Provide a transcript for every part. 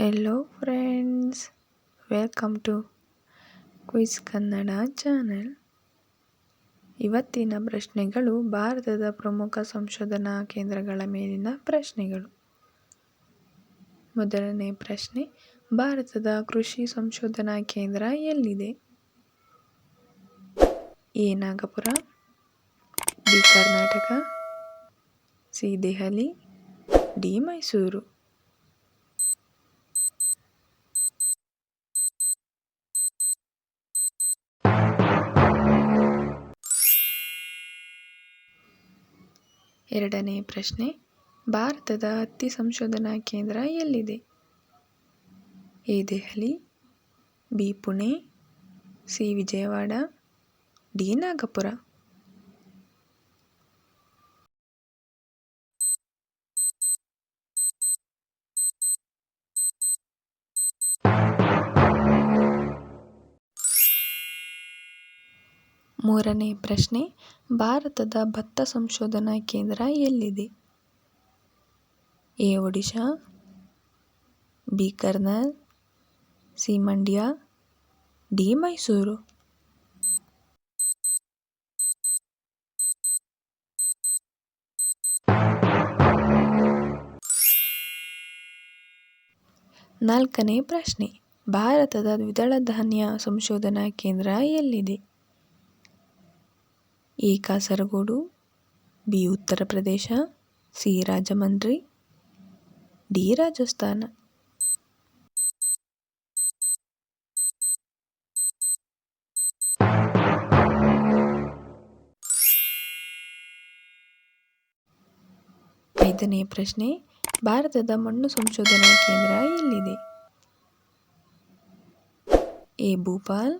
Hello friends, welcome to quiz Kannada channel. ಇವತ್ತಿನ ಪ್ರಶ್ನೆಗಳು ಭಾರತದ ಪ್ರಮುಖ ಸಂಶೋಧನಾ ಕೇಂದ್ರಗಳ ಮೇಲಿನ ಪ್ರಶ್ನೆಗಳು. ಮೊದಲನೇ ಪ್ರಶ್ನೆ, ಭಾರತದ ಕೃಷಿ ಸಂಶೋಧನಾ ಕೇಂದ್ರ ಎಲ್ಲಿದೆ? A Nagpur, B Karnataka, C Delhi, D Mysuru. ಎರಡನೇ ಪ್ರಶ್ನೆ, ಭಾರತದ ಹತ್ತಿ ಸಂಶೋಧನಾ ಕೇಂದ್ರ ಎಲ್ಲಿದೆ? A Delhi, B Pune, C Vijayawada, D Nagpur. ಮೂರನೇ ಪ್ರಶ್ನೆ, ಭಾರತದ ಭತ್ತ ಸಂಶೋಧನಾ ಕೇಂದ್ರ ಎಲ್ಲಿದೆ? A Odisha, B Karnal, C Mandya, D Mysuru. ನಾಲ್ಕನೇ ಪ್ರಶ್ನೆ, ಭಾರತದ ದ್ವಿದಳ ಧಾನ್ಯ ಸಂಶೋಧನಾ ಕೇಂದ್ರ ಎಲ್ಲಿದೆ? A Kasaragod, B Uttar Pradesh, C Rajahmundry, D Rajasthan. ಐದನೇ ಪ್ರಶ್ನೆ, ಭಾರತದ ಮಣ್ಣು ಸಂಶೋಧನಾ ಕೇಂದ್ರ ಎಲ್ಲಿದೆ? A Bhopal,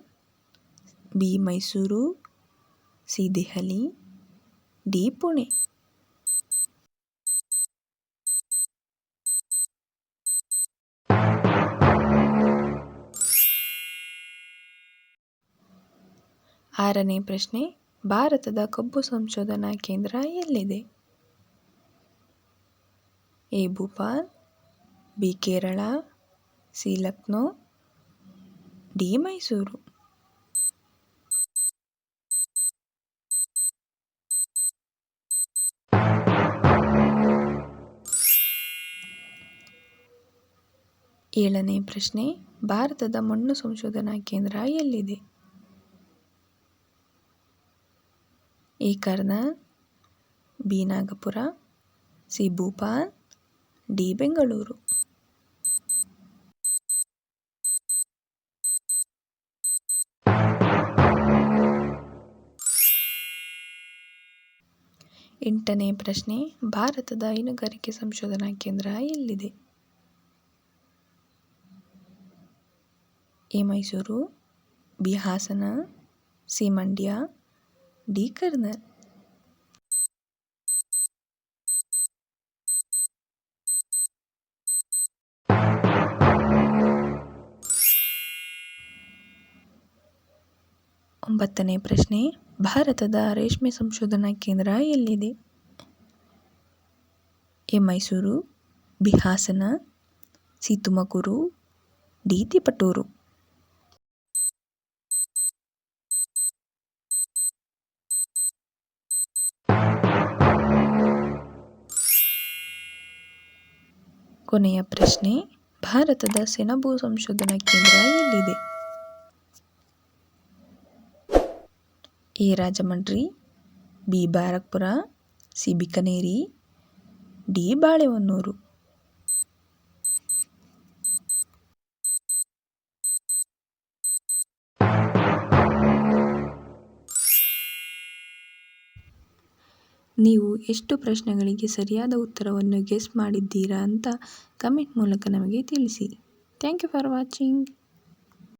B Mysuru, C Delhi, D Pune. ಆರನೇ ಪ್ರಶ್ನೆ, ಭಾರತದ ಕಬ್ಬು ಸಂಶೋಧನಾ ಕೇಂದ್ರ ಎಲ್ಲಿದೆ? A Bhopal, B Kerala, C Lucknow, D Mysuru. ಏಳನೇ ಪ್ರಶ್ನೆ, ಭಾರತದ ಮಣ್ಣು ಸಂಶೋಧನಾ ಕೇಂದ್ರ ಎಲ್ಲಿದೆ? A Karnal, B Nagpur, C Bhopal, D Bengaluru. ಎಂಟನೇ ಪ್ರಶ್ನೆ, ಭಾರತದ ಹೈನುಗಾರಿಕೆ ಸಂಶೋಧನಾ ಕೇಂದ್ರ ಎಲ್ಲಿದೆ? A Mysuru, B Hassan, C Mandya, D Karnal. ಒಂಬತ್ತನೇ ಪ್ರಶ್ನೆ, ಭಾರತದ ರೇಷ್ಮೆ ಸಂಶೋಧನಾ ಕೇಂದ್ರ ಎಲ್ಲಿದೆ? A Mysuru, B Hassan, C Tumakuru, D Tiptur. ಕೊನೆಯ ಪ್ರಶ್ನೆ, ಭಾರತದ ಸೆಣಬು ಸಂಶೋಧನಾ ಕೇಂದ್ರ ಎಲ್ಲಿದೆ? A Rajahmundry, B Barrackpore, C Bikaner, D Balehonnur. ನೀವು ಎಷ್ಟು ಪ್ರಶ್ನೆಗಳಿಗೆ ಸರಿಯಾದ ಉತ್ತರವನ್ನು ಗೆಸ್ ಮಾಡಿದ್ದೀರಾ ಅಂತ ಕಮೆಂಟ್ ಮೂಲಕ ನಮಗೆ ತಿಳಿಸಿ. Thank you for watching.